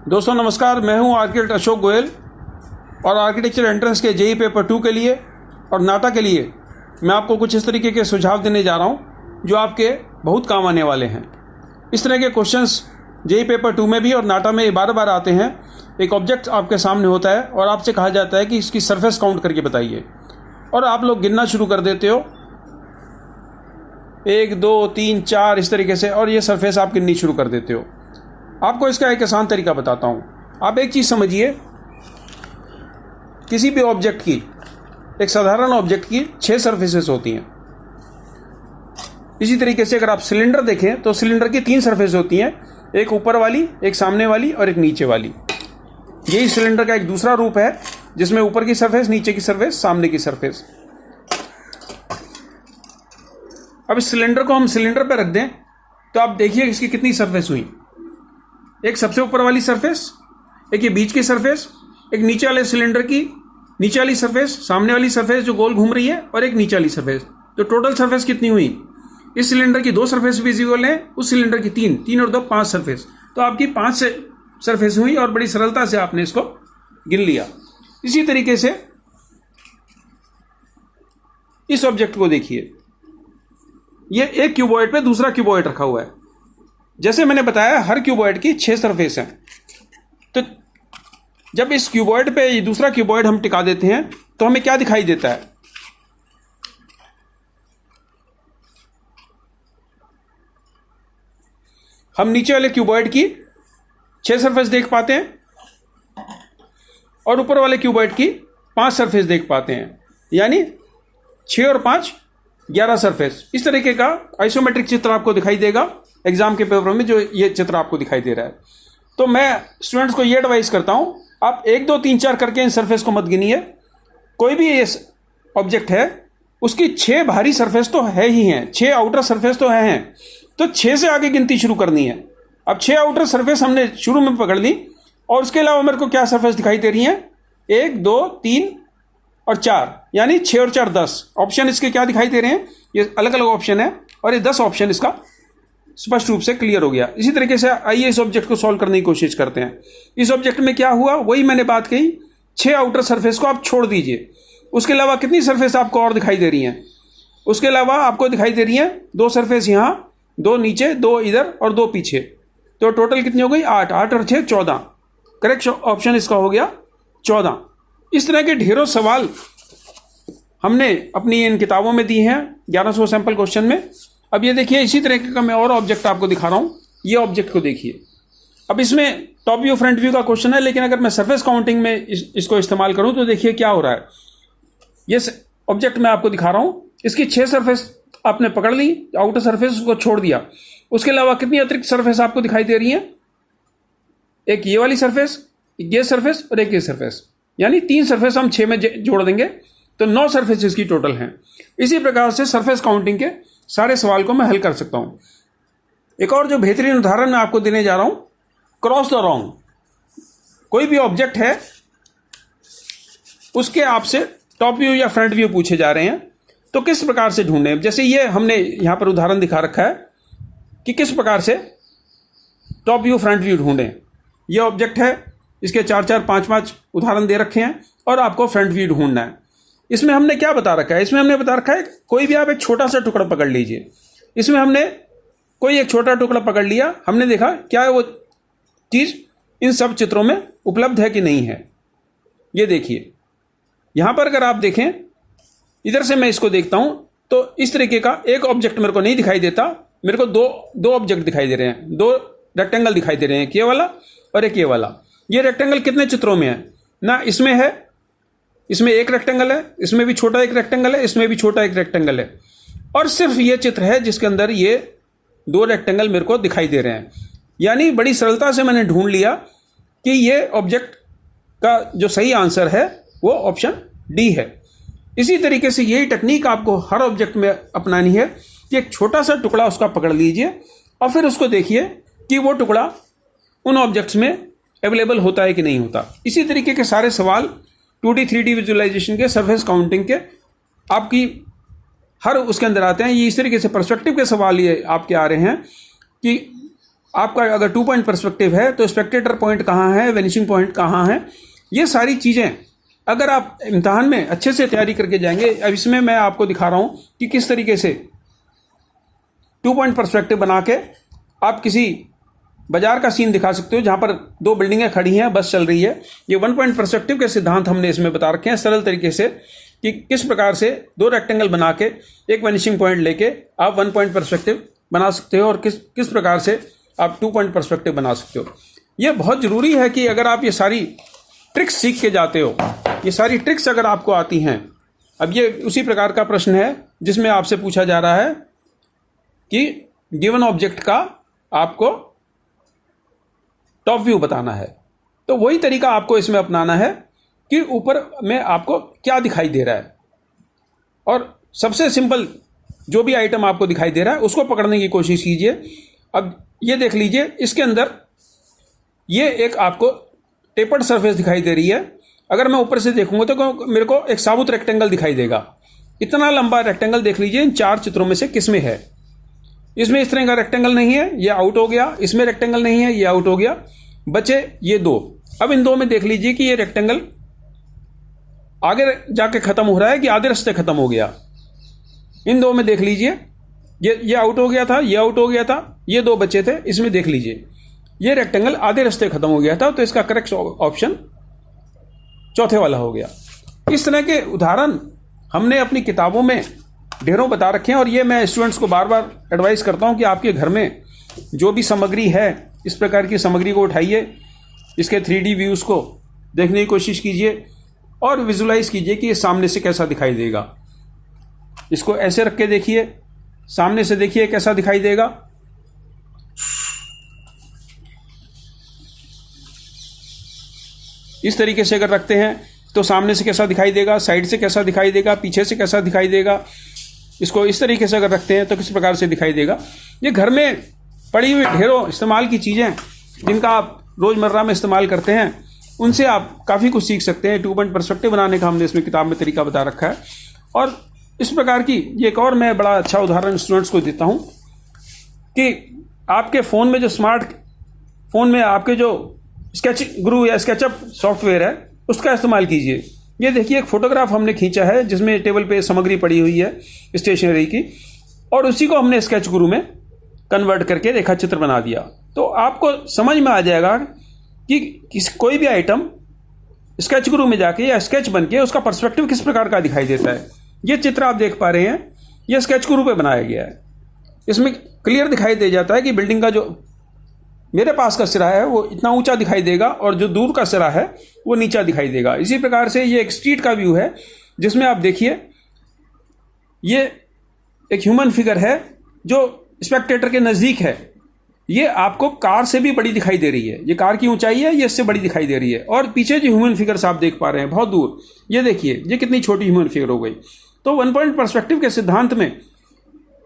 दोस्तों नमस्कार, मैं हूं आर्किटेक्ट अशोक गोयल और आर्किटेक्चर एंट्रेंस के जेईई पेपर 2 के लिए और नाटा के लिए मैं आपको कुछ इस तरीके के सुझाव देने जा रहा हूं जो आपके बहुत काम आने वाले हैं। इस तरह के क्वेश्चंस जेईई पेपर 2 में भी और नाटा में बार बार आते हैं। एक ऑब्जेक्ट आपके सामने होता है और आपसे कहा जाता है कि इसकी सरफेस काउंट करके बताइए, और आप लोग गिनना शुरू कर देते हो 1 2 3 4 इस तरीके से, और ये सरफेस आप गिननी शुरू कर देते हो। आपको इसका एक आसान तरीका बताता हूँ। आप एक चीज़ समझिए, किसी भी ऑब्जेक्ट की, एक साधारण ऑब्जेक्ट की 6 सरफेसेस होती हैं। इसी तरीके से अगर आप सिलेंडर देखें तो सिलेंडर की 3 सरफेस होती हैं, एक ऊपर वाली, एक सामने वाली और एक नीचे वाली। यही सिलेंडर का एक दूसरा रूप है जिसमें ऊपर की सरफेस, नीचे की सरफेस, सामने की सरफेस। अब इस सिलेंडर को हम सिलेंडर पर रख दें तो आप देखिए इसकी कितनी सरफेस हुई। एक सबसे ऊपर वाली सरफेस, एक ये बीच की सरफेस, एक नीचे वाले सिलेंडर की नीचे वाली सरफेस, सामने वाली सरफेस जो गोल घूम रही है, और एक नीचे वाली सरफेस। तो टोटल सरफेस कितनी हुई? इस सिलेंडर की 2 सरफेस विजिबल है, उस सिलेंडर की 3 और 2 5 सरफेस। तो आपकी 5 सरफेस हुई और बड़ी सरलता से आपने इसको गिन लिया। इसी तरीके से इस ऑब्जेक्ट को देखिए, ये एक क्यूबॉइड पे दूसरा क्यूबॉइड रखा हुआ है। जैसे मैंने बताया हर क्यूबॉइड की 6 सरफेस हैं। तो जब इस क्यूबॉइड पे ये दूसरा क्यूबॉइड हम टिका देते हैं तो हमें क्या दिखाई देता है? हम नीचे वाले क्यूबॉइड की 6 सरफेस देख पाते हैं और ऊपर वाले क्यूबॉइड की 5 सरफेस देख पाते हैं, यानी 6 और 5 11 सरफेस। इस तरीके का आइसोमेट्रिक चित्र आपको दिखाई देगा एग्जाम के पेपर में, जो ये चित्र आपको दिखाई दे रहा है। तो मैं स्टूडेंट्स को ये एडवाइस करता हूं, आप 1 2 3 4 करके इन सरफेस को मत गिनिए। कोई भी ये ऑब्जेक्ट है उसकी 6 बाहरी सरफेस तो है ही हैं, 6 आउटर सरफेस तो हैं, तो 6 से आगे गिनती शुरू करनी है। अब 6 आउटर सरफेस हमने शुरू में पकड़ ली, और उसके अलावा मेरे को क्या सरफेस दिखाई दे रही है? 1 2 3 और 4, यानी 6 और 4 10। ऑप्शन इसके क्या दिखाई दे रहे हैं? ये अलग अलग ऑप्शन है, और ये 10 ऑप्शन इसका स्पष्ट रूप से क्लियर हो गया। इसी तरीके से आइए इस ऑब्जेक्ट को सॉल्व करने की कोशिश करते हैं। इस ऑब्जेक्ट में क्या हुआ, वही मैंने बात कही, 6 आउटर सरफेस को आप छोड़ दीजिए। उसके अलावा कितनी सरफेस आपको और दिखाई दे रही हैं? उसके अलावा आपको दिखाई दे रही हैं 2 सरफेस यहाँ, 2 नीचे, 2 इधर और 2 पीछे। तो टोटल कितनी हो गई? 8 और 6 14। करेक्ट ऑप्शन इसका हो गया 14। इस तरह के ढेरों सवाल हमने अपनी इन किताबों में दी हैं 1100 सैंपल क्वेश्चन में। अब ये देखिए, इसी तरह का मैं और ऑब्जेक्ट आपको दिखा रहा हूं। ये ऑब्जेक्ट को देखिए। अब इसमें टॉप व्यू फ्रंट व्यू का क्वेश्चन है, लेकिन अगर मैं सरफेस काउंटिंग में इसको इस्तेमाल करूं तो देखिए क्या हो रहा है। ये ऑब्जेक्ट मैं आपको दिखा रहा हूं, इसकी 6 सरफेस आपने पकड़ ली, आउटर सरफेस को छोड़ दिया। उसके अलावा कितनी अतिरिक्त सरफेस आपको दिखाई दे रही है? एक ये वाली सरफेस, ये सरफेस और एक ये सरफेस, यानी 3 सरफेस हम 6 में जोड़ देंगे तो 9 सरफेस इसकी टोटल हैं। इसी प्रकार से सरफेस काउंटिंग के सारे सवाल को मैं हल कर सकता हूं। एक और जो बेहतरीन उदाहरण मैं आपको देने जा रहा हूं, क्रॉस द रोंग। कोई भी ऑब्जेक्ट है, उसके आपसे टॉप व्यू या फ्रंट व्यू पूछे जा रहे हैं, तो किस प्रकार से ढूंढें? जैसे ये हमने यहां पर उदाहरण दिखा रखा है कि किस प्रकार से टॉप व्यू फ्रंट व्यू ढूंढें। ये ऑब्जेक्ट है, इसके 4 4 5 5 उदाहरण दे रखे हैं और आपको फ्रंट व्यू ढूंढना है। इसमें हमने क्या बता रखा है? इसमें हमने बता रखा है कोई भी आप एक छोटा सा टुकड़ा पकड़ लीजिए। इसमें हमने कोई एक छोटा टुकड़ा पकड़ लिया, हमने देखा क्या वो चीज़ इन सब चित्रों में उपलब्ध है कि नहीं है। ये देखिए, यहाँ पर अगर आप देखें, इधर से मैं इसको देखता हूँ तो इस तरीके का एक ऑब्जेक्ट मेरे को नहीं दिखाई देता। मेरे को दो ऑब्जेक्ट दिखाई दे रहे हैं, 2 रेक्टेंगल दिखाई दे रहे हैं, एक ये वाला और एक ये वाला। ये रेक्टेंगल कितने चित्रों में है ना? इसमें है, इसमें एक रेक्टेंगल है, इसमें भी छोटा एक रेक्टेंगल है, इसमें भी छोटा एक रेक्टेंगल है, और सिर्फ ये चित्र है जिसके अंदर ये 2 रेक्टेंगल मेरे को दिखाई दे रहे हैं। यानी बड़ी सरलता से मैंने ढूंढ लिया कि ये ऑब्जेक्ट का जो सही आंसर है वो ऑप्शन डी है। इसी तरीके से यही टेक्निक आपको हर ऑब्जेक्ट में अपनानी है कि एक छोटा सा टुकड़ा उसका पकड़ लीजिए और फिर उसको देखिए कि वो टुकड़ा उन ऑब्जेक्ट्स में अवेलेबल होता है कि नहीं होता। इसी तरीके के सारे सवाल 2D 3D विजुअलाइजेशन के, सरफेस काउंटिंग के आपकी हर उसके अंदर आते हैं। ये इस तरीके से पर्सपेक्टिव के सवाल ये आपके आ रहे हैं कि आपका अगर 2 पॉइंट पर्सपेक्टिव है तो स्पेक्टेटर पॉइंट कहाँ है, वेनिशिंग पॉइंट कहाँ है, ये सारी चीज़ें अगर आप इम्तहान में अच्छे से तैयारी करके जाएंगे। अब इसमें मैं आपको दिखा रहा हूँ कि किस तरीके से 2 पॉइंट पर्सपेक्टिव बना के आप किसी बाजार का सीन दिखा सकते हो जहाँ पर 2 बिल्डिंगें खड़ी हैं, बस चल रही है। ये 1 पॉइंट पर्सपेक्टिव के सिद्धांत हमने इसमें बता रखे हैं सरल तरीके से कि किस प्रकार से 2 रेक्टेंगल बना के एक वेनिशिंग पॉइंट लेके आप 1 पॉइंट पर्सपेक्टिव बना सकते हो और किस प्रकार से आप 2 पॉइंट पर्सपेक्टिव बना सकते हो। ये बहुत ज़रूरी है कि अगर आप ये सारी ट्रिक्स सीख के जाते हो, ये सारी ट्रिक्स अगर आपको आती हैं। अब ये उसी प्रकार का प्रश्न है जिसमें आपसे पूछा जा रहा है कि गिवन ऑब्जेक्ट का आपको टॉप व्यू बताना है, तो वही तरीका आपको इसमें अपनाना है कि ऊपर में आपको क्या दिखाई दे रहा है और सबसे सिंपल जो भी आइटम आपको दिखाई दे रहा है उसको पकड़ने की कोशिश कीजिए। अब ये देख लीजिए, इसके अंदर ये एक आपको टेपर्ड सरफेस दिखाई दे रही है। अगर मैं ऊपर से देखूंगा तो मेरे को एक साबुत रेक्टेंगल दिखाई देगा। इतना लंबा रेक्टेंगल देख लीजिए, इन 4 चित्रों में से किस में है। इसमें इस तरह का रेक्टेंगल नहीं है, ये आउट हो गया। इसमें रेक्टेंगल नहीं है, ये आउट हो गया। बचे ये 2। अब इन 2 में देख लीजिए कि ये रेक्टेंगल आगे जाके खत्म हो रहा है कि आधे रास्ते खत्म हो गया। इन 2 में देख लीजिए, ये आउट हो गया था, ये आउट हो गया था, ये 2 बचे थे। इसमें देख लीजिए ये रेक्टेंगल आधे रास्ते खत्म हो गया था, तो इसका करेक्ट ऑप्शन चौथे वाला हो गया। इस तरह के उदाहरण हमने अपनी किताबों में ढेरों बता रखे हैं और ये मैं स्टूडेंट्स को बार बार एडवाइस करता हूँ कि आपके घर में जो भी सामग्री है, इस प्रकार की सामग्री को उठाइए, इसके 3D व्यूज़ को देखने की कोशिश कीजिए और विजुलाइज कीजिए कि ये सामने से कैसा दिखाई देगा। इसको ऐसे रख के देखिए, सामने से देखिए कैसा दिखाई देगा। इस तरीके से अगर रखते हैं तो सामने से कैसा दिखाई देगा, साइड से कैसा दिखाई देगा, पीछे से कैसा दिखाई देगा। इसको इस तरीके से अगर रखते हैं तो किस प्रकार से दिखाई देगा। ये घर में पड़ी हुई ढेरों इस्तेमाल की चीज़ें जिनका आप रोज़मर्रा में इस्तेमाल करते हैं, उनसे आप काफ़ी कुछ सीख सकते हैं। 2 पॉइंट पर्सपेक्टिव बनाने का हमने इसमें किताब में तरीका बता रखा है। और इस प्रकार की ये एक और मैं बड़ा अच्छा उदाहरण स्टूडेंट्स को देता हूँ कि आपके फ़ोन में जो फ़ोन में आपके जो स्केच गुरु या स्केचअप सॉफ्टवेयर है उसका इस्तेमाल कीजिए। ये देखिए, एक फ़ोटोग्राफ हमने खींचा है जिसमें टेबल पे सामग्री पड़ी हुई है स्टेशनरी की, और उसी को हमने स्केच गुरु में कन्वर्ट करके रेखा चित्र बना दिया। तो आपको समझ में आ जाएगा कि कोई भी आइटम स्केच गुरु में जाके या स्केच बन के उसका पर्सपेक्टिव किस प्रकार का दिखाई देता है। ये चित्र आप देख पा रहे हैं, ये स्केच गुरु पे बनाया गया है। इसमें क्लियर दिखाई दे जाता है कि बिल्डिंग का जो मेरे पास का सिरा है वो इतना ऊंचा दिखाई देगा और जो दूर का सिरा है वो नीचा दिखाई देगा। इसी प्रकार से ये एक स्ट्रीट का व्यू है जिसमें आप देखिए ये एक ह्यूमन फिगर है जो स्पेक्टेटर के नज़दीक है। ये आपको कार से भी बड़ी दिखाई दे रही है। ये कार की ऊंचाई है, ये इससे बड़ी दिखाई दे रही है। और पीछे जो ह्यूमन फिगर्स आप देख पा रहे हैं बहुत दूर, ये देखिए ये कितनी छोटी ह्यूमन फिगर हो गई। तो 1 पॉइंट पर्सपेक्टिव के सिद्धांत में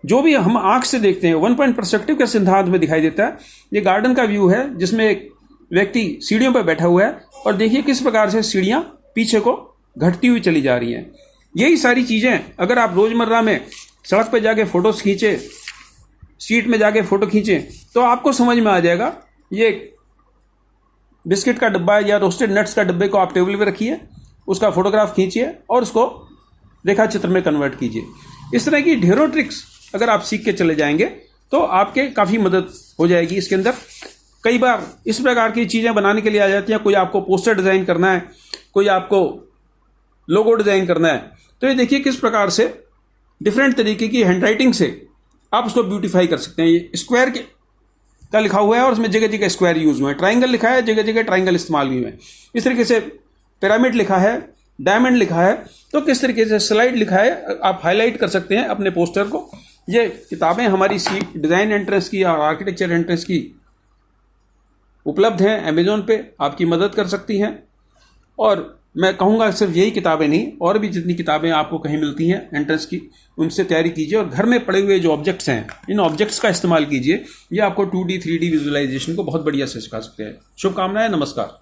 जो भी हम आंख से देखते हैं 1 पॉइंट पर्सपेक्टिव के सिद्धांत में दिखाई देता है। ये गार्डन का व्यू है जिसमें एक व्यक्ति सीढ़ियों पर बैठा हुआ है और देखिए किस प्रकार से सीढ़ियाँ पीछे को घटती हुई चली जा रही हैं। यही सारी चीज़ें अगर आप रोज़मर्रा में सड़क पर जाके फ़ोटोज़ खींचे, स्ट्रीट में जाके फ़ोटो खींचें, तो आपको समझ में आ जाएगा। ये बिस्किट का डब्बा या रोस्टेड नट्स का डब्बे को आप टेबल पे रखिए, उसका फ़ोटोग्राफ खींचिए और उसको रेखा चित्र में कन्वर्ट कीजिए। इस तरह की ढेरों ट्रिक्स अगर आप सीख के चले जाएंगे तो आपके काफ़ी मदद हो जाएगी। इसके अंदर कई बार इस प्रकार की चीज़ें बनाने के लिए आ जाती हैं। कोई आपको पोस्टर डिज़ाइन करना है, कोई आपको लोगो डिज़ाइन करना है, तो ये देखिए किस प्रकार से डिफरेंट तरीके की हैंडराइटिंग से आप उसको ब्यूटीफाई कर सकते हैं। ये स्क्वायर का लिखा हुआ है और उसमें जगह जगह स्क्वायर यूज़ हुए हैं। ट्राइंगल लिखा है, जगह जगह ट्राइंगल इस्तेमाल हुए हैं। इस तरीके से पिरामिड लिखा है, डायमंड लिखा है, तो किस तरीके से स्लाइड लिखा है आप हाईलाइट कर सकते हैं अपने पोस्टर को। ये किताबें हमारी डिज़ाइन एंट्रेंस की और आर्किटेक्चर एंट्रेंस की उपलब्ध हैं अमेज़ॉन पे, आपकी मदद कर सकती हैं। और मैं कहूँगा सिर्फ यही किताबें नहीं, और भी जितनी किताबें आपको कहीं मिलती हैं एंट्रेंस की, उनसे तैयारी कीजिए। और घर में पड़े हुए जो ऑब्जेक्ट्स हैं, इन ऑब्जेक्ट्स का इस्तेमाल कीजिए। ये आपको 2D 3D विजुअलाइजेशन को बहुत बढ़िया से सिखा सकते हैं। शुभकामनाएं, नमस्कार।